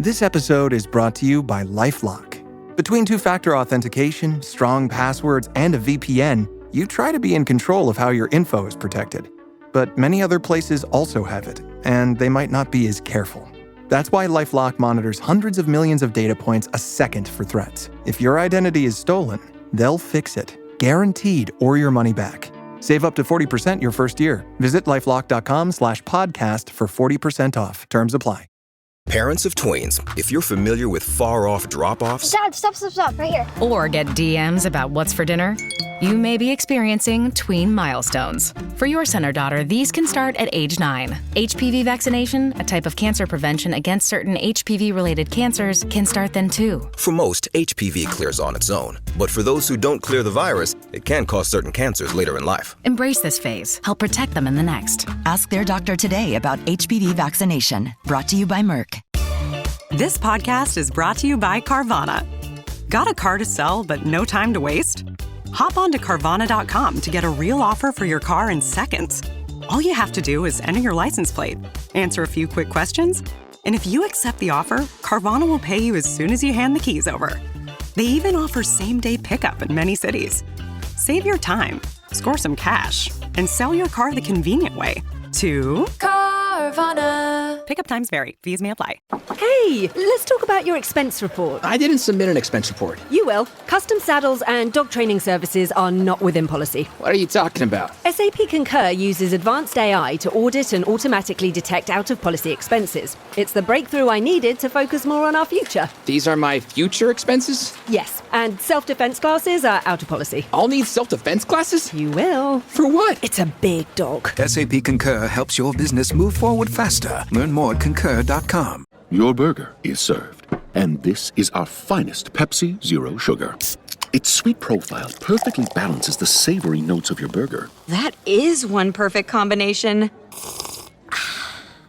This episode is brought to you by LifeLock. Between two-factor authentication, strong passwords, and a VPN, you try to be in control of how your info is protected. But many other places also have it, and they might not be as careful. That's why LifeLock monitors hundreds of millions of data points a second for threats. If your identity is stolen, they'll fix it, guaranteed, or your money back. Save up to 40% your first year. Visit lifelock.com/podcast for 40% off. Terms apply. Parents of tweens, if you're familiar with far-off drop-offs... Dad, stop, right here. Or get DMs about what's for dinner, you may be experiencing tween milestones. For your son or daughter, these can start at age 9. HPV vaccination, a type of cancer prevention against certain HPV-related cancers, can start then too. For most, HPV clears on its own. But for those who don't clear the virus, it can cause certain cancers later in life. Embrace this phase. Help protect them in the next. Ask their doctor today about HPV vaccination. Brought to you by Merck. This podcast is brought to you by Carvana. Got a car to sell but no time to waste? Hop on to Carvana.com to get a real offer for your car in seconds. All you have to do is enter your license plate, answer a few quick questions, and if you accept the offer, Carvana will pay you as soon as you hand the keys over. They even offer same-day pickup in many cities. Save your time, score some cash, and sell your car the convenient way to Carvana. Pickup times vary. Fees may apply. Hey, let's talk about your expense report. I didn't submit an expense report. You will. Custom saddles and dog training services are not within policy. What are you talking about? SAP Concur uses advanced AI to audit and automatically detect out-of-policy expenses. It's the breakthrough I needed to focus more on our future. These are my future expenses? Yes, and self-defense classes are out of policy. I'll need self-defense classes? You will. For what? It's a big dog. SAP Concur helps your business move forward faster. Learn more at concur.com. Your burger is served, and this is our finest Pepsi Zero Sugar. Its sweet profile perfectly balances the savory notes of your burger. That is one perfect combination.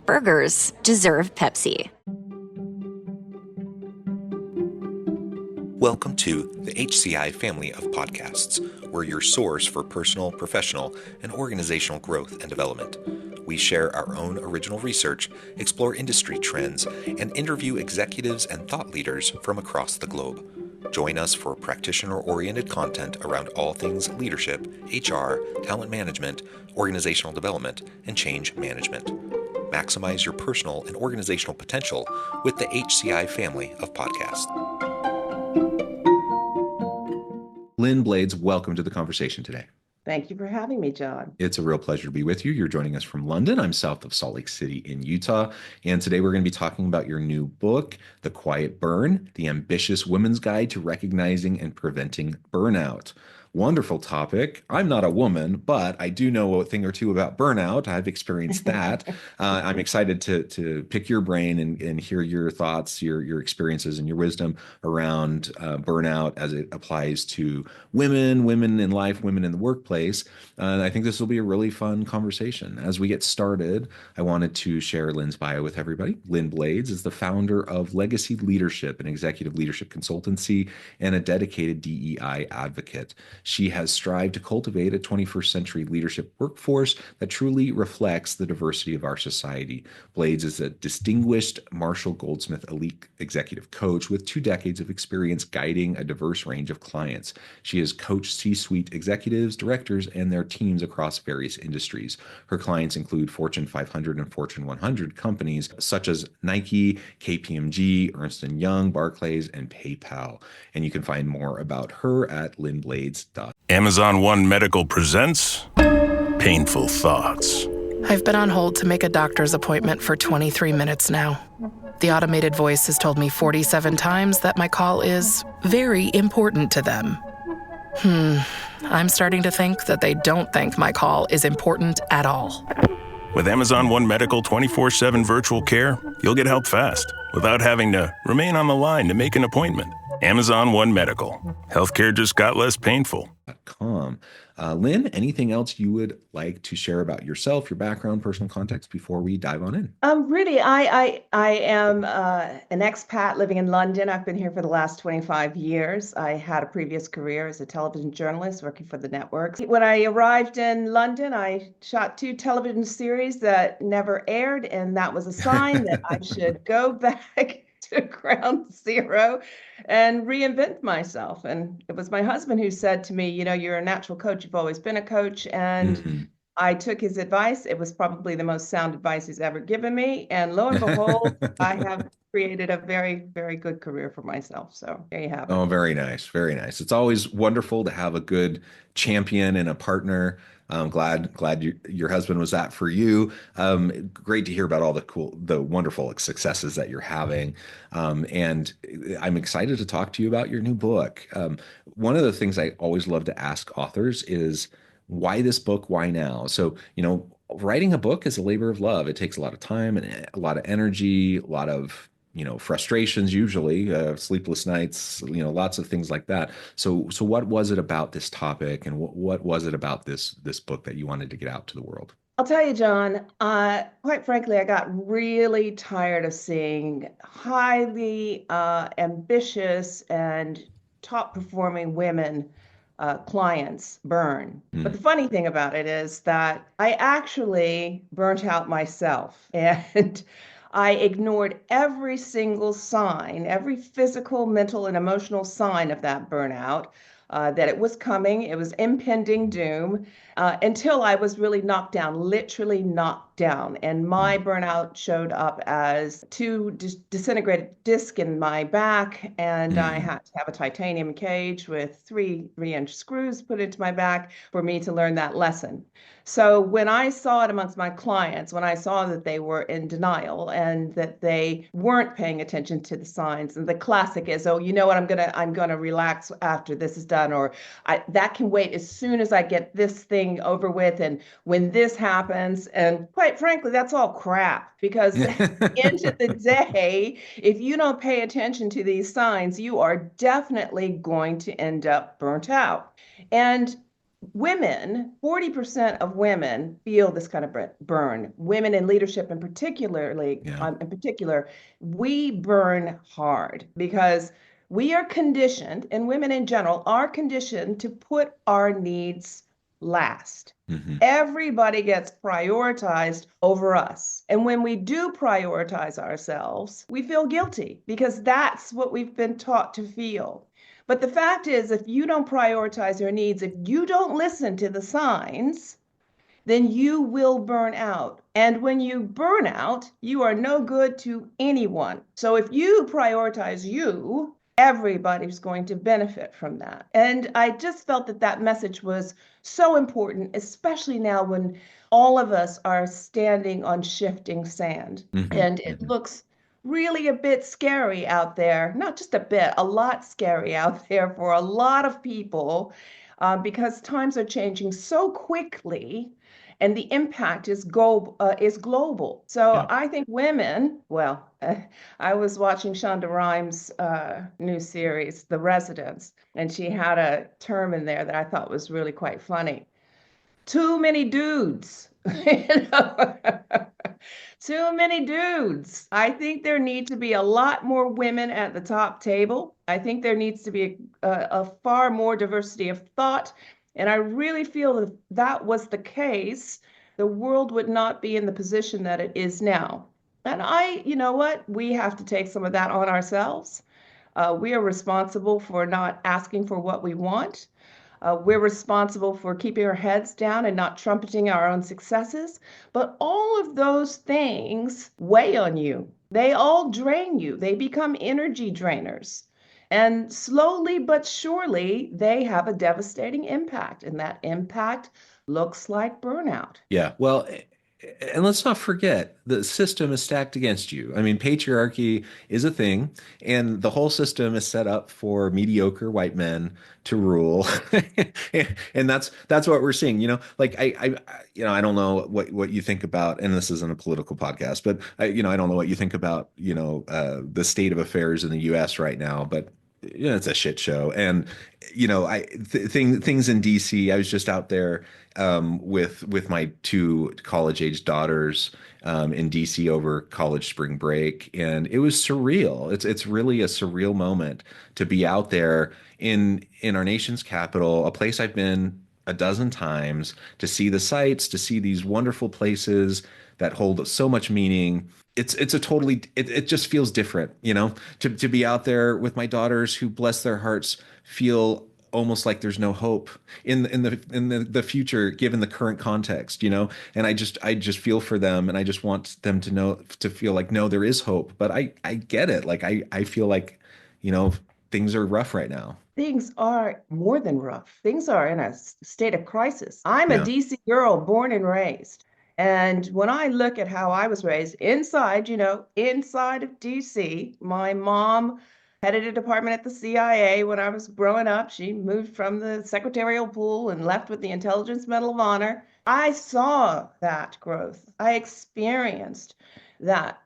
Burgers deserve Pepsi. Welcome to the HCI family of podcasts. We're your source for personal, professional, and organizational growth and development. We share our own original research, explore industry trends, and interview executives and thought leaders from across the globe. Join us for practitioner-oriented content around all things leadership, HR, talent management, organizational development, and change management. Maximize your personal and organizational potential with the HCI family of podcasts. Lynn Blades, welcome to the conversation today. Thank you for having me, John. It's a real pleasure to be with you. You're joining us from London. I'm south of Salt Lake City in Utah. And today we're going to be talking about your new book, The Quiet Burn, The Ambitious Woman's Guide to Recognizing and Preventing Burnout. Wonderful topic. I'm not a woman, but I do know a thing or two about burnout. I've experienced that. I'm excited to pick your brain and hear your thoughts, your experiences, and your wisdom around burnout as it applies to women in life, women in the workplace. And I think this will be a really fun conversation. As we get started, I wanted to share Lynn's bio with everybody. Lynn Blades is the founder of Legacy Leadership, an executive leadership consultancy, and a dedicated DEI advocate. She has strived to cultivate a 21st century leadership workforce that truly reflects the diversity of our society. Blades is a distinguished Marshall Goldsmith elite executive coach with 2 decades of experience guiding a diverse range of clients. She has coached C-suite executives, directors, and their teams across various industries. Her clients include Fortune 500 and Fortune 100 companies such as Nike, KPMG, Ernst & Young, Barclays, and PayPal. And you can find more about her at lynnblades.com. Amazon One Medical presents Painful Thoughts. I've been on hold to make a doctor's appointment for 23 minutes now. The automated voice has told me 47 times that my call is very important to them. I'm starting to think that they don't think my call is important at all. With Amazon One Medical 24/7 virtual care, you'll get help fast without having to remain on the line to make an appointment. Amazon One Medical. Healthcare just got less painful. Lynn, anything else you would like to share about yourself, your background, personal context before we dive on in? Really, I am an expat living in London. I've been here for the last 25 years. I had a previous career as a television journalist working for the networks. When I arrived in London, I shot 2 television series that never aired, and that was a sign that I should go back to ground zero and reinvent myself. And it was my husband who said to me, you're a natural coach. You've always been a coach. And I took his advice. It was probably the most sound advice he's ever given me. And lo and behold, I have created a very, very good career for myself. So there you have it. Oh, very nice. Very nice. It's always wonderful to have a good champion and a partner. I'm glad your husband was that for you. Great to hear about all the wonderful successes that you're having. And I'm excited to talk to you about your new book. One of the things I always love to ask authors is, why this book? Why now? So, writing a book is a labor of love. It takes a lot of time and a lot of energy, a lot of frustrations, usually sleepless nights, lots of things like that. So what was it about this topic, and what was it about this book that you wanted to get out to the world? I'll tell you, John, quite frankly, I got really tired of seeing highly ambitious and top performing women clients burn. But the funny thing about it is that I actually burnt out myself, and I ignored every single sign, every physical, mental, and emotional sign of that burnout, that it was coming, it was impending doom, until I was really knocked down, literally knocked down. And my burnout showed up as two disintegrated discs in my back, and I had to have a titanium cage with three 3-inch screws put into my back for me to learn that lesson. So when I saw it amongst my clients, when I saw that they were in denial and that they weren't paying attention to the signs, and the classic is, oh, you know what, I'm gonna relax after this is done, or that can wait as soon as I get this thing over with, and when this happens. And quite frankly, that's all crap, because at the end of the day, if you don't pay attention to these signs, you are definitely going to end up burnt out. And women, 40% of women feel this kind of burn. Women in leadership in particular, we burn hard because we are conditioned, and women in general are conditioned, to put our needs last. Everybody gets prioritized over us. And when we do prioritize ourselves, we feel guilty because that's what we've been taught to feel. But the fact is, if you don't prioritize your needs, if you don't listen to the signs, then you will burn out. And when you burn out, you are no good to anyone. So if you prioritize you, everybody's going to benefit from that. And I just felt that that message was so important, especially now when all of us are standing on shifting sand. And it looks really a bit scary out there, not just a bit, a lot scary out there for a lot of people, because times are changing so quickly and the impact is global. So I think women, I was watching Shonda Rhimes' new series, The Residents, and she had a term in there that I thought was really quite funny. Too many dudes. Too many dudes. I think there need to be a lot more women at the top table. I think there needs to be a far more diversity of thought. And I really feel that if that was the case, the world would not be in the position that it is now. And you know what? We have to take some of that on ourselves. We are responsible for not asking for what we want. We're responsible for keeping our heads down and not trumpeting our own successes. But all of those things weigh on you. They all drain you. They become energy drainers. And slowly but surely, they have a devastating impact. And that impact looks like burnout. Yeah. Well, and let's not forget, the system is stacked against you. I mean, patriarchy is a thing, and the whole system is set up for mediocre white men to rule. And that's what we're seeing. I don't know what you think about, and this isn't a political podcast, but I don't know what you think about, the state of affairs in the US right now, but it's a shit show. And things in DC. I was just out there with my two college-age daughters in DC over college spring break, and it was surreal. It's really a surreal moment to be out there in our nation's capital, a place I've been a dozen times, to see the sights, to see these wonderful places, that hold so much meaning. It's a totally it just feels different, to be out there with my daughters who, bless their hearts, feel almost like there's no hope in the future given the current context, and I just feel for them, and I just want them to feel like, no, there is hope. But I get it. Like I feel like, things are rough right now. Things are more than rough. Things are in a state of crisis. I'm a Yeah. DC girl, born and raised. And when I look at how I was raised inside, inside of DC, my mom headed a department at the CIA when I was growing up. She moved from the secretarial pool and left with the Intelligence Medal of Honor. I saw that growth. I experienced that,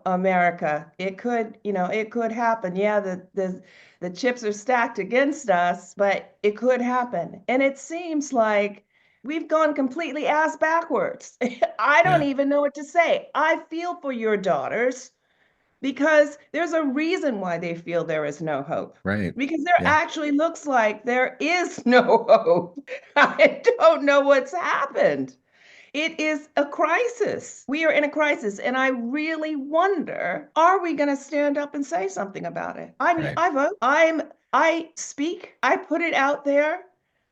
America, it could happen. Yeah, the chips are stacked against us, but it could happen. And it seems like we've gone completely ass backwards. I don't even know what to say. I feel for your daughters because there's a reason why they feel there is no hope. Right. Because there Yeah. actually looks like there is no hope. I don't know what's happened. It is a crisis. We are in a crisis. And I really wonder, are we going to stand up and say something about it? I mean, Right. I vote. I speak. I put it out there.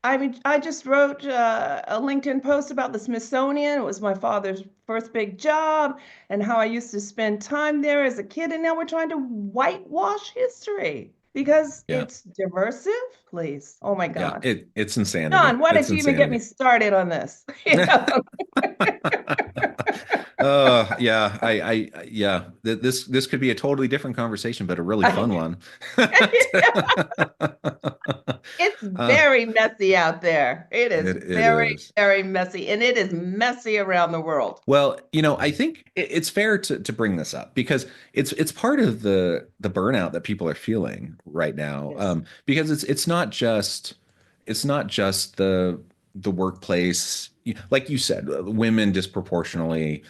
I mean, I just wrote a LinkedIn post about the Smithsonian. It was my father's first big job and how I used to spend time there as a kid. And now we're trying to whitewash history because Yeah. it's diversive. Please. Oh my Yeah. God. It's insanity. John, why It's don't you even get me insanity. started on this? Yeah, yeah. This could be a totally different conversation, but a really fun one. It's very messy out there. It is It very, is. very messy, and it is messy around the world. Well, I think it's fair to bring this up because it's part of the burnout that people are feeling right now. Yes. Because it's not just the workplace. Like you said, women disproportionately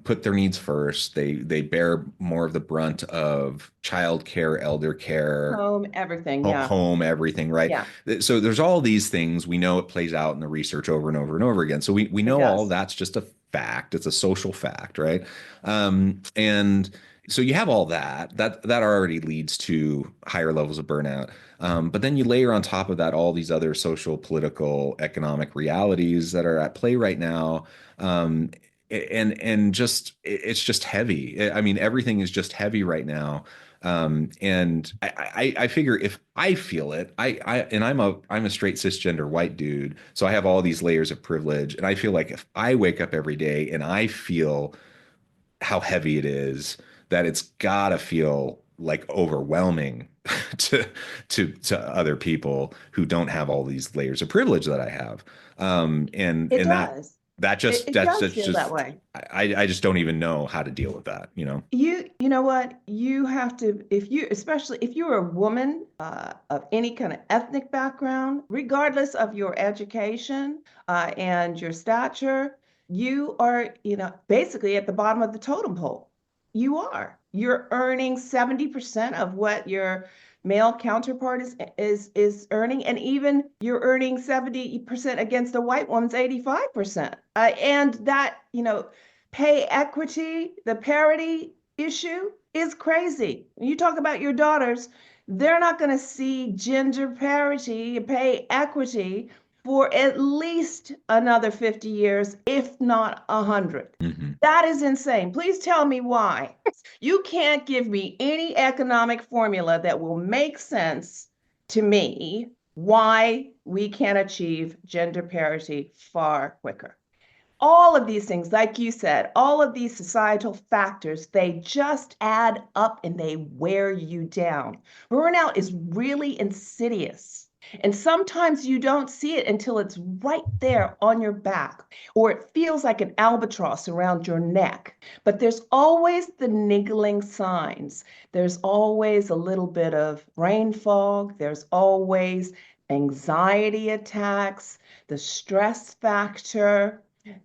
put their needs first. They bear more of the brunt of childcare, elder care, Home, everything. Yeah. home, everything, right? Yeah. So there's all these things. We know it plays out in the research over and over and over again. So we know all does. that's just a fact. It's a social fact, right? And so you have all that already leads to higher levels of burnout. But then you layer on top of that all these other social, political, economic realities that are at play right now. And just it's just heavy. I mean, everything is just heavy right now. And I figure if I feel it, and I'm a straight cisgender white dude, so I have all these layers of privilege, and I feel like if I wake up every day and I feel how heavy it is, that it's gotta feel like overwhelming to other people who don't have all these layers of privilege that I have. And It that does. that just It that's does feel just that way. I just don't even know how to deal with that, You know what? You have to, especially if you're a woman of any kind of ethnic background, regardless of your education and your stature, you are, basically at the bottom of the totem pole. You are. You're earning 70% of what your male counterpart is earning, and even you're earning 70% against a white woman's 85%. And that, pay equity, the parity issue is crazy. When you talk about your daughters, they're not going to see gender parity, pay equity for at least another 50 years, if not 100. Mm-hmm. That is insane. Please tell me why. You can't give me any economic formula that will make sense to me why we can't achieve gender parity far quicker. All of these things, like you said, all of these societal factors, they just add up and they wear you down. Burnout is really insidious. And sometimes you don't see it until it's right there on your back, or it feels like an albatross around your neck. But there's always the niggling signs. There's always a little bit of brain fog. There's always anxiety attacks, the stress factor.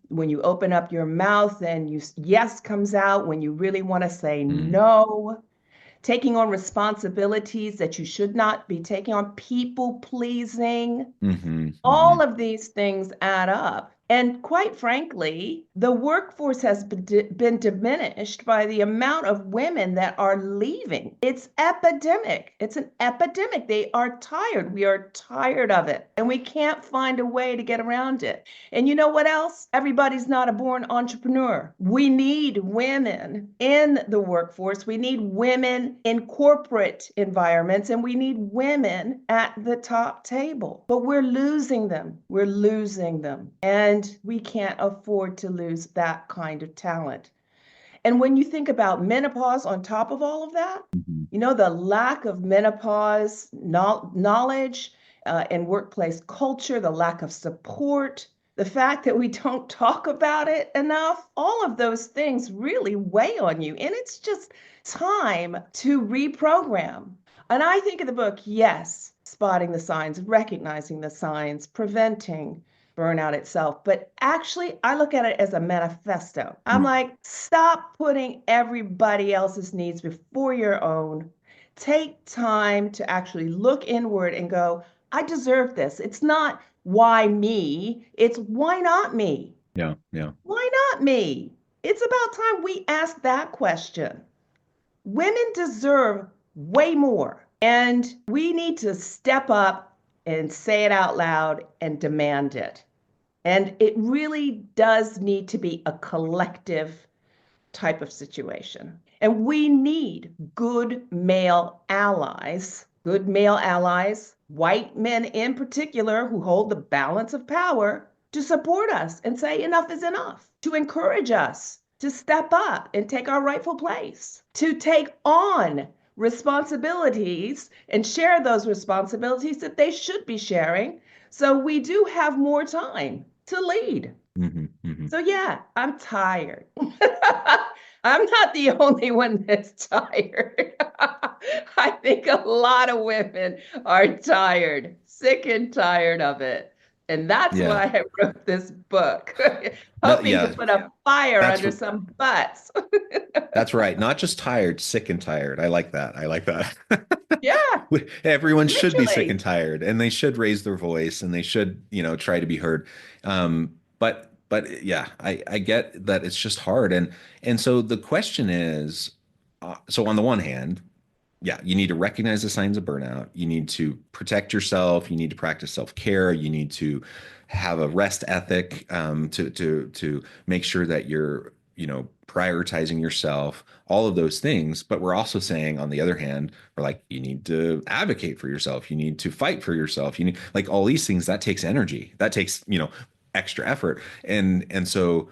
When you open up your mouth and yes comes out when you really want to say no, taking on responsibilities that you should not be taking on, people pleasing. Mm-hmm. All of these things add up. And quite frankly, the workforce has been diminished by the amount of women that are leaving. It's epidemic. It's an epidemic. They are tired. We are tired of it. And we can't find a way to get around it. And you know what else? Everybody's not a born entrepreneur. We need women in the workforce. We need women in corporate environments, and we need women at the top table. But we're losing them. We're losing them. And we can't afford to lose that kind of talent. And when you think about menopause on top of all of that, you know, the lack of menopause knowledge and workplace culture, the lack of support, the fact that we don't talk about it enough, all of those things really weigh on you. And it's just time to reprogram. And I think of the book, yes, spotting the signs, recognizing the signs, preventing burnout itself. But actually, I look at it as a manifesto. I'm like, stop putting everybody else's needs before your own. Take time to actually look inward and go, I deserve this. It's not why me, it's why not me? Yeah. Why not me? It's about time we ask that question. Women deserve way more, and we need to step up and say it out loud and demand it. And it really does need to be a collective type of situation. And we need good male allies, white men in particular, who hold the balance of power, to support us and say enough is enough, to encourage us to step up and take our rightful place, to take on responsibilities and share those responsibilities that they should be sharing, so we do have more time to lead. So yeah, I'm tired. I'm not the only one that's tired. I think a lot of women are tired, sick and tired of it. And that's why I wrote this book, hoping to put a fire under some butts. That's right. Not just tired, sick and tired. I like that. Yeah. Everyone should be sick and tired, and they should raise their voice, and they should, try to be heard. But yeah, I get that it's just hard. And so the question is, so on the one hand, yeah, you need to recognize the signs of burnout. You need to protect yourself. You need to practice self-care. You need to have a rest ethic to make sure that you're, prioritizing yourself, all of those things. But we're also saying, on the other hand, we're like, you need to advocate for yourself. You need to fight for yourself. You need, like, all these things, that takes energy. That takes, extra effort. And so,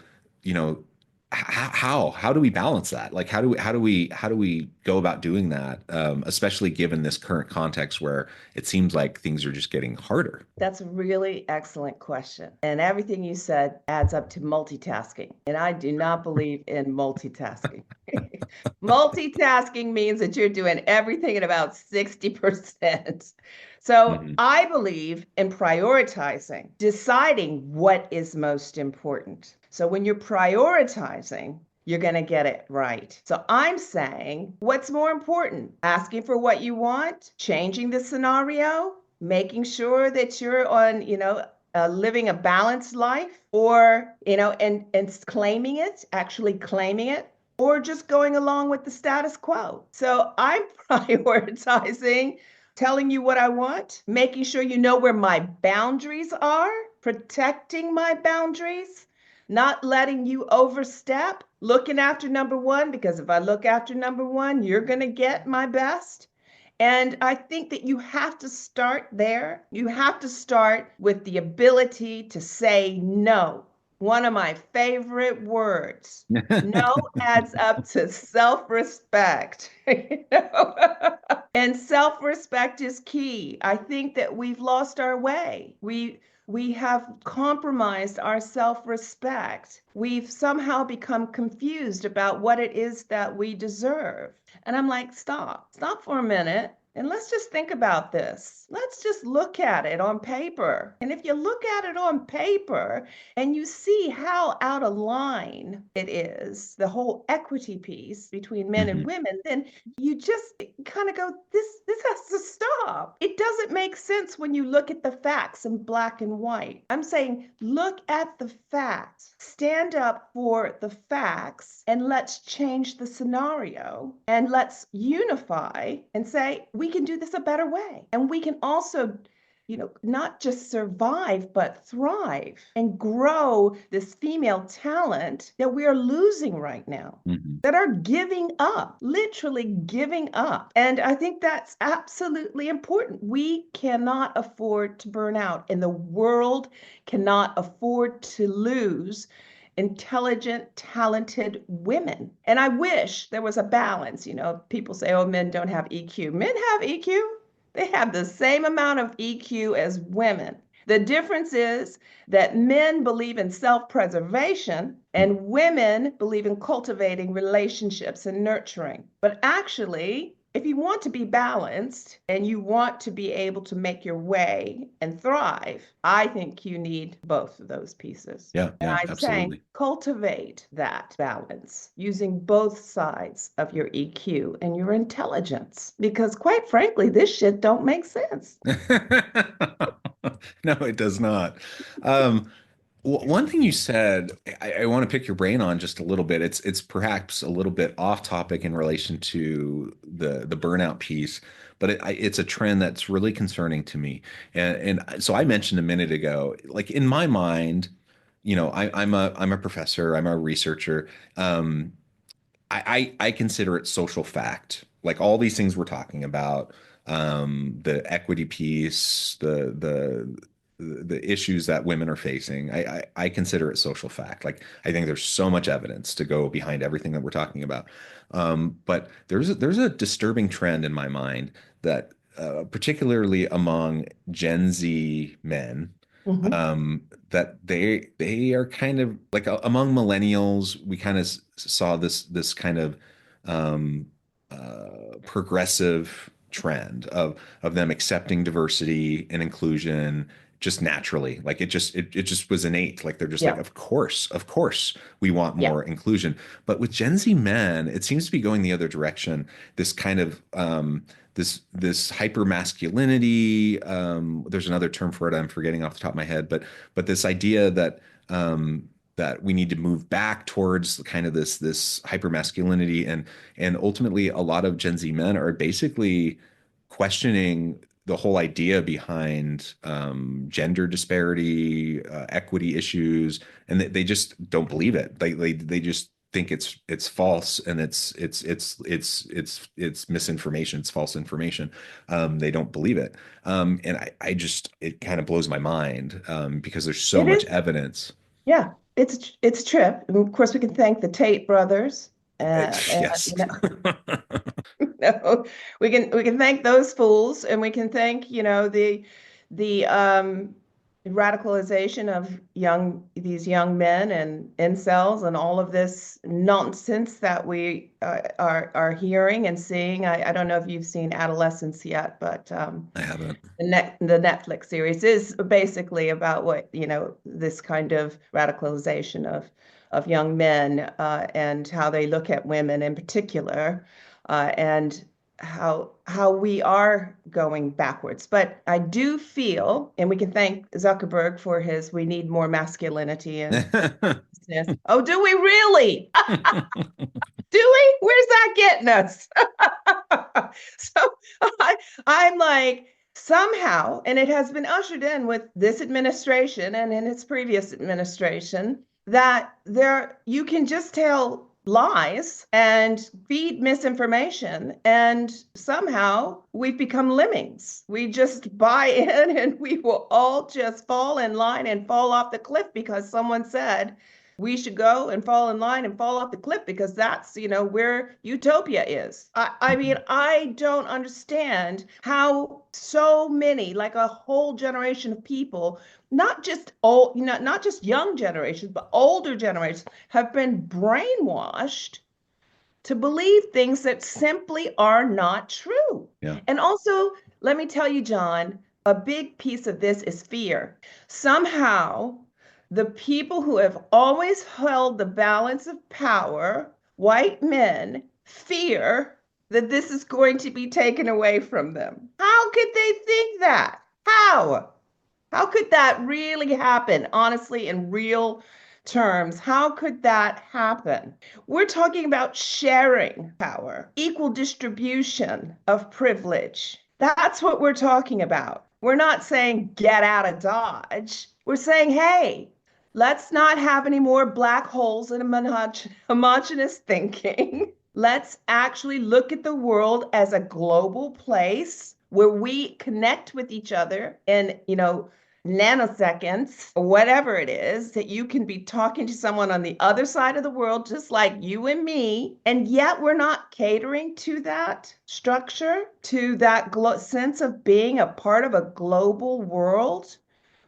how do we balance that? Like, how do we go about doing that? Especially given this current context where it seems like things are just getting harder. That's a really excellent question. And everything you said adds up to multitasking. And I do not believe in multitasking. Multitasking means that you're doing everything at about 60%. So I believe in prioritizing, deciding what is most important. So when you're prioritizing, you're going to get it right. So I'm saying, what's more important? Asking for what you want, changing the scenario, making sure that you're on, living a balanced life, or, and claiming it, actually claiming it, or just going along with the status quo. So I'm prioritizing telling you what I want, making sure you know where my boundaries are, protecting my boundaries, not letting you overstep, looking after number one, because if I look after number one, you're going to get my best. And I think that you have to start there. You have to start with the ability to say no. One of my favorite words. No adds up to self-respect. And self-respect is key. I think that we've lost our way. We have compromised our self-respect. We've somehow become confused about what it is that we deserve. And I'm like, stop for a minute And let's just think about this. Let's just look at it on paper. And if you look at it on paper and you see how out of line it is, the whole equity piece between men and women, then you just kind of go, this has to stop. It doesn't make sense when you look at the facts in black and white. I'm saying, look at the facts, stand up for the facts, and let's change the scenario, and let's unify and say, we can do this a better way. And we can also, not just survive, but thrive and grow this female talent that we are losing right now, that are giving up, literally giving up. And I think that's absolutely important. We cannot afford to burn out, and the world cannot afford to lose intelligent, talented women. And I wish there was a balance. People say, oh, men don't have EQ. Men have EQ. They have the same amount of EQ as women. The difference is that men believe in self-preservation and women believe in cultivating relationships and nurturing. But actually, if you want to be balanced and you want to be able to make your way and thrive, I think you need both of those pieces. Yeah, and I'm absolutely. saying cultivate that balance using both sides of your EQ and your intelligence, because quite frankly, this shit don't make sense. No, it does not. One thing you said, I want to pick your brain on just a little bit. It's perhaps a little bit off topic in relation to the burnout piece, but it's a trend that's really concerning to me. And so I mentioned a minute ago, like in my mind, I'm a professor, I'm a researcher. I consider it social fact, like all these things we're talking about, the equity piece, the issues that women are facing. I consider it social fact. Like I think there's so much evidence to go behind everything that we're talking about. But there's a disturbing trend in my mind that particularly among Gen Z men, that they are kind of like among millennials, we kind of saw this kind of progressive trend of them accepting diversity and inclusion just naturally. Like it just was innate. Like they're just like, of course we want more inclusion. But with Gen Z men, it seems to be going the other direction. This kind of this hyper masculinity. There's another term for it I'm forgetting off the top of my head, but this idea that that we need to move back towards kind of this hyper masculinity, and ultimately a lot of Gen Z men are basically questioning the whole idea behind gender disparity, equity issues, and they just don't believe it. They just think it's false, and it's misinformation, it's false information. They don't believe it, and it kind of blows my mind because there's so much evidence. Yeah, it's a trip. And of course, we can thank the Tate brothers. Yes. We can thank those fools, and we can thank the radicalization of these young men and incels and all of this nonsense that we are hearing and seeing. I don't know if you've seen Adolescence yet, but I haven't. The Netflix series is basically about what this kind of radicalization of young men and how they look at women in particular, and how we are going backwards. But I do feel, and we can thank Zuckerberg for his "we need more masculinity" and oh, do we really? Do we? Where's that getting us? So I'm like, somehow, and it has been ushered in with this administration and in its previous administration, that you can just tell lies and feed misinformation, and somehow we've become lemmings. We just buy in, and we will all just fall in line and fall off the cliff because someone said we should go and fall in line and fall off the cliff, because that's where utopia is. I mean, I don't understand how so many, like a whole generation of people, not just young generations, but older generations, have been brainwashed to believe things that simply are not true. Yeah. And also, let me tell you, John, a big piece of this is fear. Somehow, the people who have always held the balance of power, white men, fear that this is going to be taken away from them. How could they think that? How? How could that really happen, honestly, in real terms? How could that happen? We're talking about sharing power, equal distribution of privilege. That's what we're talking about. We're not saying get out of Dodge. We're saying, hey, let's not have any more black holes in a homogenous thinking. Let's actually look at the world as a global place where we connect with each other in, nanoseconds, or whatever it is, that you can be talking to someone on the other side of the world, just like you and me. And yet we're not catering to that structure, to that sense of being a part of a global world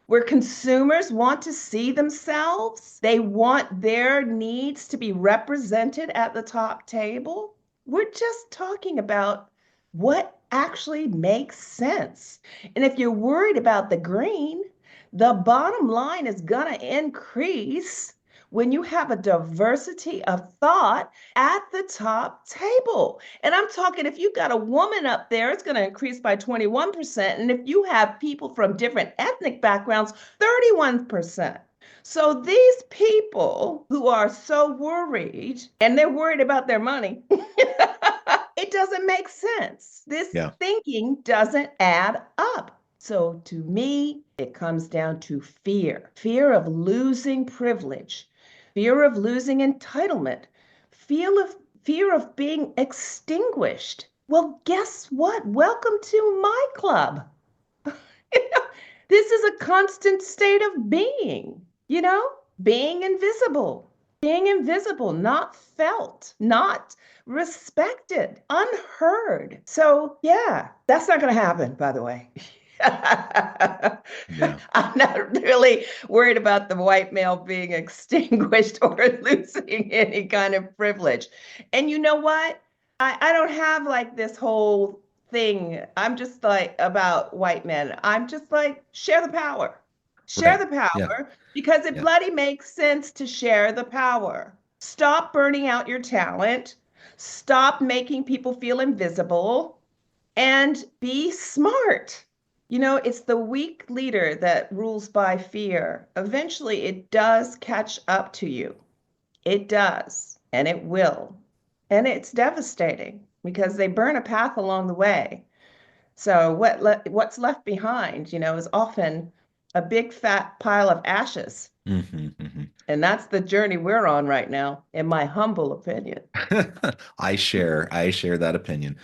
where consumers want to see themselves. They want their needs to be represented at the top table. We're just talking about what actually makes sense. And if you're worried about the green, the bottom line is going to increase when you have a diversity of thought at the top table. And I'm talking, if you've got a woman up there, it's going to increase by 21%. And if you have people from different ethnic backgrounds, 31%. So these people who are so worried, and they're worried about their money, it doesn't make sense. This thinking doesn't add up. So to me, it comes down to fear of losing privilege, fear of losing entitlement, fear of being extinguished. Well, guess what? Welcome to my club. This is a constant state of being, being invisible, not felt, not respected, unheard. So yeah, that's not going to happen, by the way. Yeah. I'm not really worried about the white male being extinguished or losing any kind of privilege. And you know what? I don't have like this whole thing. I'm just like about white men. I'm just like, share the power. Share the power because it bloody makes sense to share the power. Stop burning out your talent. Stop making people feel invisible and be smart. It's the weak leader that rules by fear. Eventually, it does catch up to you. It does, and it will. And it's devastating because they burn a path along the way. So what's left behind, is often a big fat pile of ashes. And that's the journey we're on right now, in my humble opinion. I share that opinion.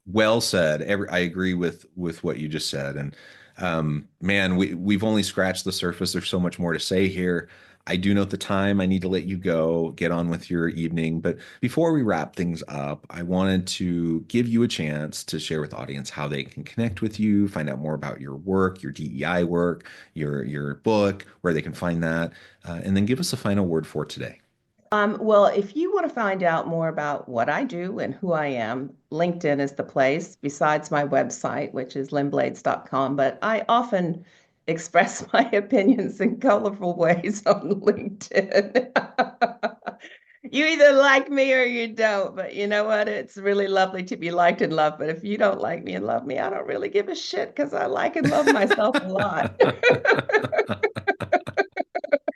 Well said. I agree with what you just said. And man, we've only scratched the surface. There's so much more to say here. I do note the time. I need to let you go, get on with your evening. But before we wrap things up, I wanted to give you a chance to share with the audience how they can connect with you, find out more about your work, your DEI work, your book, where they can find that, and then give us a final word for today. Well, if you want to find out more about what I do and who I am, LinkedIn is the place, besides my website, which is lynnblades.com. But I often express my opinions in colorful ways on LinkedIn. You either like me or you don't, but you know what? It's really lovely to be liked and loved. But if you don't like me and love me, I don't really give a shit because I like and love myself a lot.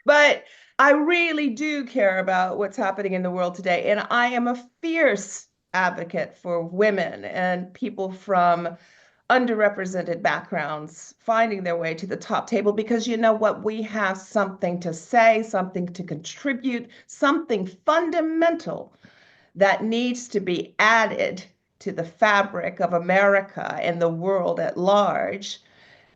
But I really do care about what's happening in the world today. And I am a fierce advocate for women and people from underrepresented backgrounds finding their way to the top table, because you know what? We have something to say, something to contribute, something fundamental that needs to be added to the fabric of America and the world at large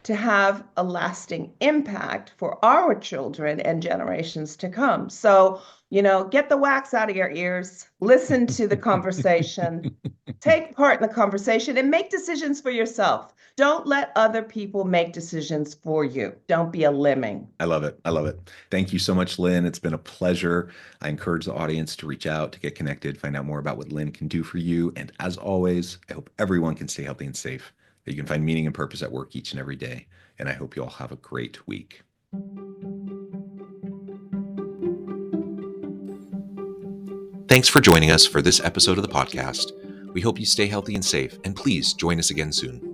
to have a lasting impact for our children and generations to come. So, get the wax out of your ears, listen to the conversation, Take part in the conversation and make decisions for yourself. Don't let other people make decisions for you. Don't be a lemming. I love it. I love it. Thank you so much, Lynn. It's been a pleasure. I encourage the audience to reach out, to get connected, find out more about what Lynn can do for you. And as always, I hope everyone can stay healthy and safe, that you can find meaning and purpose at work each and every day. And I hope you all have a great week. Thanks for joining us for this episode of the podcast. We hope you stay healthy and safe, and please join us again soon.